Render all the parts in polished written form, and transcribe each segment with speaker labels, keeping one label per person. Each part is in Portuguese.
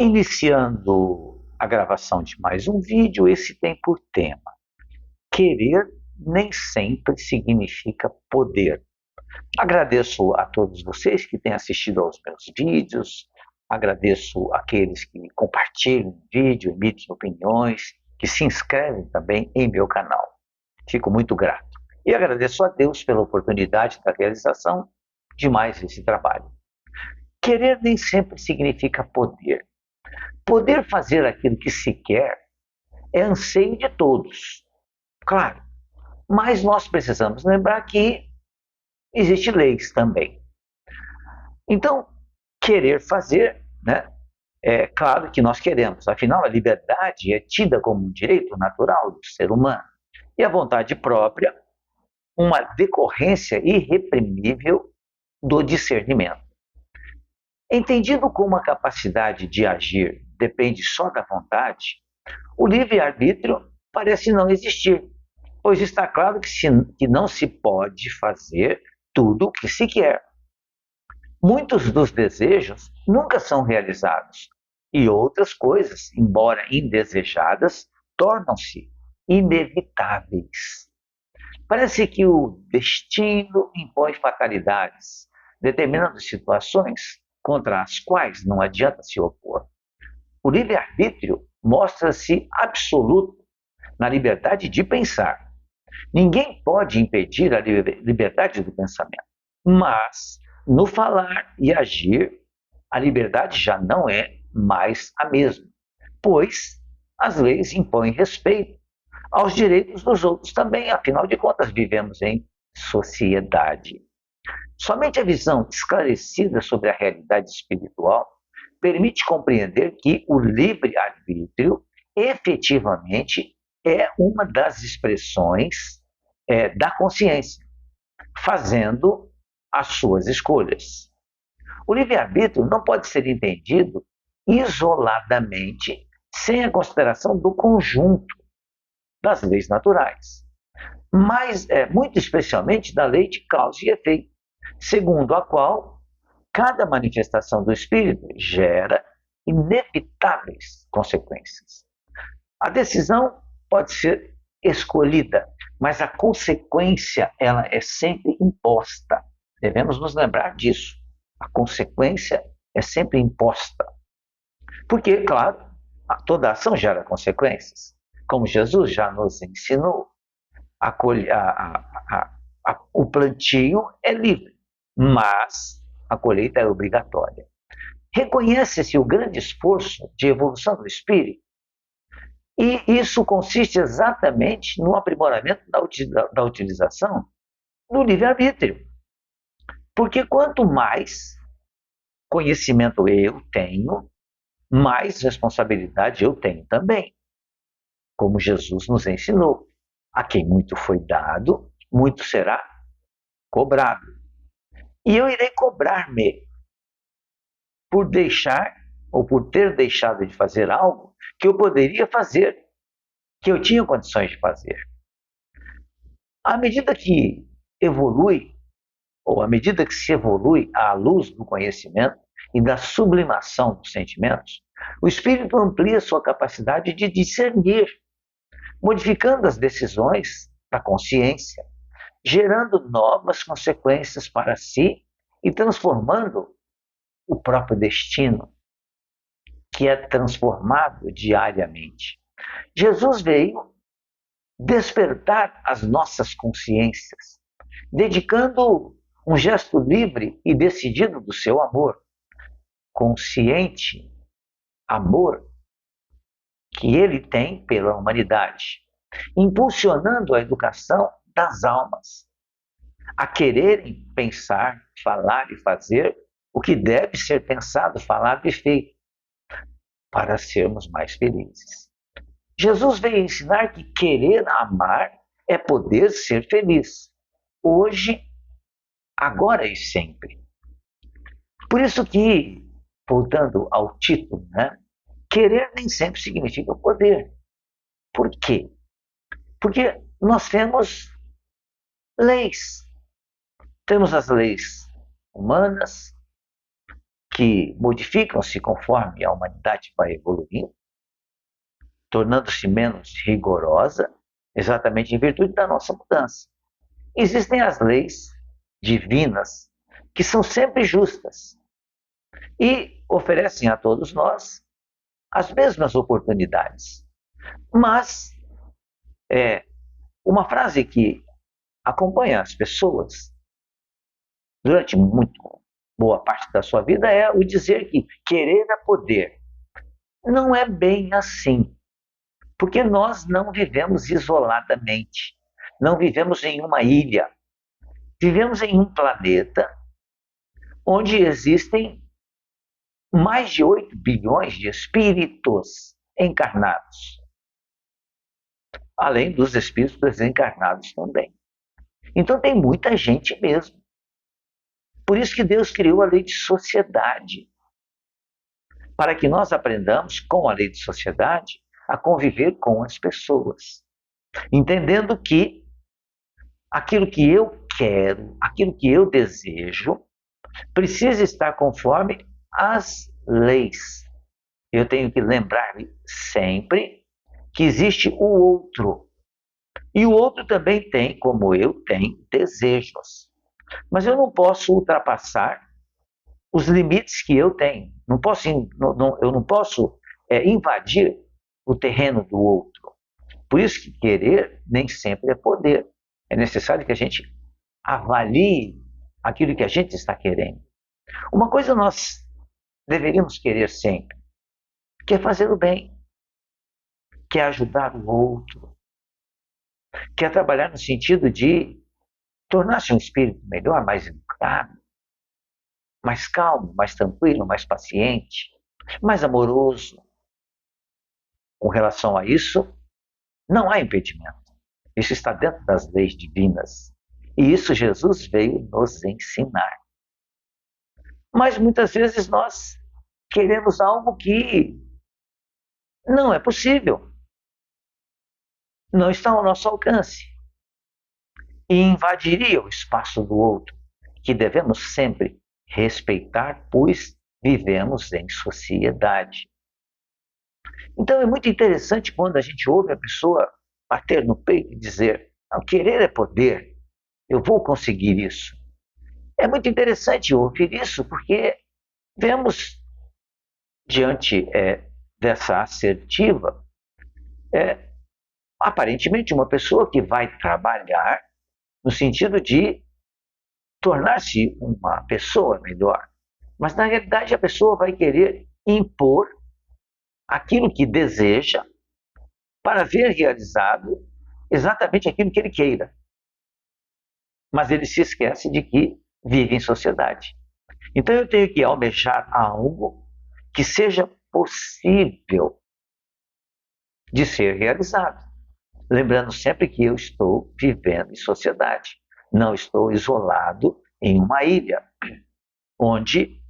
Speaker 1: Iniciando a gravação de mais um vídeo, esse tem por tema: querer nem sempre significa poder. Agradeço a todos vocês que têm assistido aos meus vídeos, agradeço aqueles que compartilham o vídeo, emitem opiniões, que se inscrevem também em meu canal. Fico muito grato. E agradeço a Deus pela oportunidade da realização de mais esse trabalho. Querer nem sempre significa poder. Poder fazer aquilo que se quer é anseio de todos, claro, mas nós precisamos lembrar que existem leis também. Então, querer fazer, né, é claro que nós queremos, afinal a liberdade é tida como um direito natural do ser humano e a vontade própria uma decorrência irreprimível do discernimento. Entendido como a capacidade de agir depende só da vontade, o livre-arbítrio parece não existir, pois está claro que não se pode fazer tudo o que se quer. Muitos dos desejos nunca são realizados, e outras coisas, embora indesejadas, tornam-se inevitáveis. Parece que o destino impõe fatalidades, determinando situações contra as quais não adianta se opor. O livre-arbítrio mostra-se absoluto na liberdade de pensar. Ninguém pode impedir a liberdade do pensamento, mas no falar e agir, a liberdade já não é mais a mesma, pois as leis impõem respeito aos direitos dos outros também, afinal de contas vivemos em sociedade. Somente a visão esclarecida sobre a realidade espiritual permite compreender que o livre-arbítrio efetivamente é uma das expressões da consciência, fazendo as suas escolhas. O livre-arbítrio não pode ser entendido isoladamente, sem a consideração do conjunto das leis naturais, mas muito especialmente da lei de causa e efeito, segundo a qual cada manifestação do espírito gera inevitáveis consequências. A decisão pode ser escolhida, mas a consequência ela é sempre imposta. Devemos nos lembrar disso. A consequência é sempre imposta. Porque, claro, toda ação gera consequências. Como Jesus já nos ensinou, o plantio é livre, mas a colheita é obrigatória. Reconhece-se o grande esforço de evolução do espírito, e isso consiste exatamente no aprimoramento da utilização do livre-arbítrio. Porque quanto mais conhecimento eu tenho, mais responsabilidade eu tenho também. Como Jesus nos ensinou, a quem muito foi dado, muito será cobrado. E eu irei cobrar-me por deixar ou por ter deixado de fazer algo que eu poderia fazer, que eu tinha condições de fazer. À medida que evolui, ou à medida que se evolui à luz do conhecimento e da sublimação dos sentimentos, o espírito amplia sua capacidade de discernir, modificando as decisões da consciência, gerando novas consequências para si e transformando o próprio destino, que é transformado diariamente. Jesus veio despertar as nossas consciências, dedicando um gesto livre e decidido do seu amor, consciente amor que ele tem pela humanidade, impulsionando a educação das almas a quererem pensar, falar e fazer o que deve ser pensado, falado e feito para sermos mais felizes. Jesus veio ensinar que querer amar é poder ser feliz, hoje, agora e sempre. Por isso que, voltando ao título, né, querer nem sempre significa poder. Por quê? Porque nós temos leis. Temos as leis humanas, que modificam-se conforme a humanidade vai evoluindo, tornando-se menos rigorosa, exatamente em virtude da nossa mudança. Existem as leis divinas, que são sempre justas e oferecem a todos nós as mesmas oportunidades. Mas uma frase que acompanha as pessoas durante muito boa parte da sua vida é o dizer que querer é poder. Não é bem assim, porque nós não vivemos isoladamente, não vivemos em uma ilha, vivemos em um planeta onde existem mais de 8 bilhões de espíritos encarnados, além dos espíritos desencarnados também. Então tem muita gente mesmo. Por isso que Deus criou a lei de sociedade, para que nós aprendamos, com a lei de sociedade, a conviver com as pessoas, entendendo que aquilo que eu quero, aquilo que eu desejo, precisa estar conforme as leis. Eu tenho que lembrar sempre que existe o outro. E o outro também tem, como eu, tem desejos. Mas eu não posso ultrapassar os limites que eu tenho. Eu não posso invadir o terreno do outro. Por isso que querer nem sempre é poder. É necessário que a gente avalie aquilo que a gente está querendo. Uma coisa nós deveríamos querer sempre, que é fazer o bem, que é ajudar o outro, que é trabalhar no sentido de tornar-se um espírito melhor, mais educado, mais calmo, mais tranquilo, mais paciente, mais amoroso. Com relação a isso, não há impedimento. Isso está dentro das leis divinas. E isso Jesus veio nos ensinar. Mas muitas vezes nós queremos algo que não é possível, não está ao nosso alcance e invadiria o espaço do outro, que devemos sempre respeitar, pois vivemos em sociedade. Então é muito interessante quando a gente ouve a pessoa bater no peito e dizer: "Não, querer é poder, eu vou conseguir isso". É muito interessante ouvir isso, porque vemos diante dessa assertiva, aparentemente uma pessoa que vai trabalhar no sentido de tornar-se uma pessoa melhor. Mas na realidade a pessoa vai querer impor aquilo que deseja para ver realizado exatamente aquilo que ele queira. Mas ele se esquece de que vive em sociedade. Então eu tenho que almejar algo que seja possível de ser realizado. Lembrando sempre que eu estou vivendo em sociedade. Não estou isolado em uma ilha, onde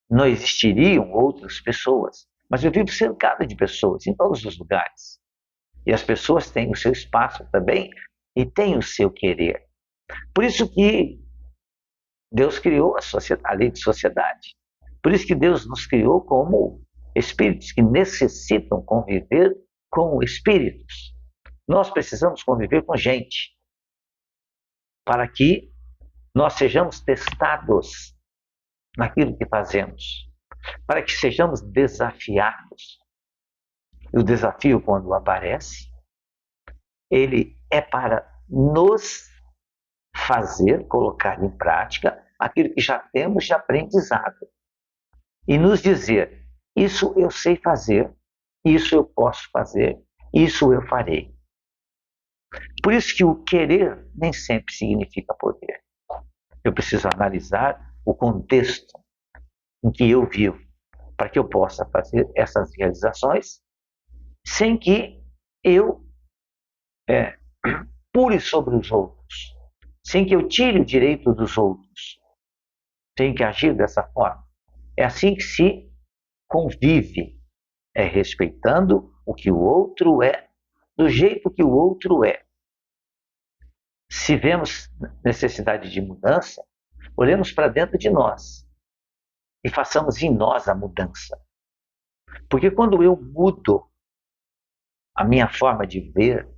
Speaker 1: não existiriam outras pessoas. Mas eu vivo cercado de pessoas em todos os lugares. E as pessoas têm o seu espaço também e têm o seu querer. Por isso que Deus criou a lei de sociedade. Por isso que Deus nos criou como espíritos que necessitam conviver com espíritos. Nós precisamos conviver com gente para que nós sejamos testados naquilo que fazemos, para que sejamos desafiados. E o desafio, quando aparece, ele é para nos fazer colocar em prática aquilo que já temos de aprendizado e nos dizer: isso eu sei fazer, isso eu posso fazer, isso eu farei. Por isso que o querer nem sempre significa poder. Eu preciso analisar o contexto em que eu vivo, para que eu possa fazer essas realizações sem que eu pule sobre os outros, sem que eu tire o direito dos outros. Tenho que agir dessa forma. É assim que se convive, respeitando o que o outro é, do jeito que o outro é. Se vemos necessidade de mudança, olhemos para dentro de nós e façamos em nós a mudança. Porque quando eu mudo a minha forma de ver,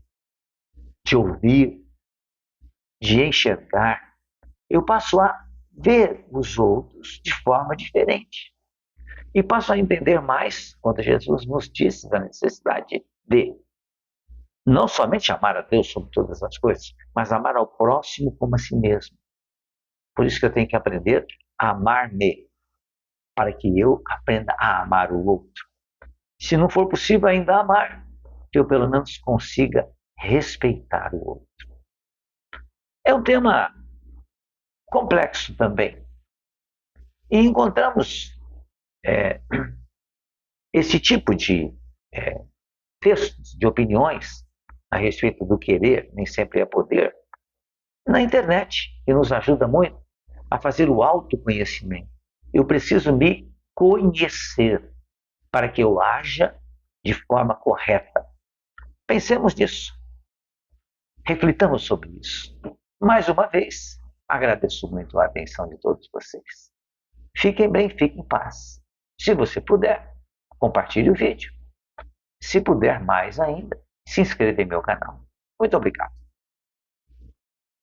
Speaker 1: de ouvir, de enxergar, eu passo a ver os outros de forma diferente. E passo a entender mais quando Jesus nos disse da necessidade de não somente amar a Deus sobre todas as coisas, mas amar ao próximo como a si mesmo. Por isso que eu tenho que aprender a amar-me, para que eu aprenda a amar o outro. Se não for possível ainda amar, que eu pelo menos consiga respeitar o outro. É um tema complexo também. E encontramos esse tipo de textos, de opiniões a respeito do querer, nem sempre é poder, na internet, que nos ajuda muito a fazer o autoconhecimento. Eu preciso me conhecer para que eu haja de forma correta. Pensemos nisso. Reflitamos sobre isso. Mais uma vez, agradeço muito a atenção de todos vocês. Fiquem bem, fiquem em paz. Se você puder, compartilhe o vídeo. Se puder mais ainda, se inscreva em meu canal. Muito obrigado.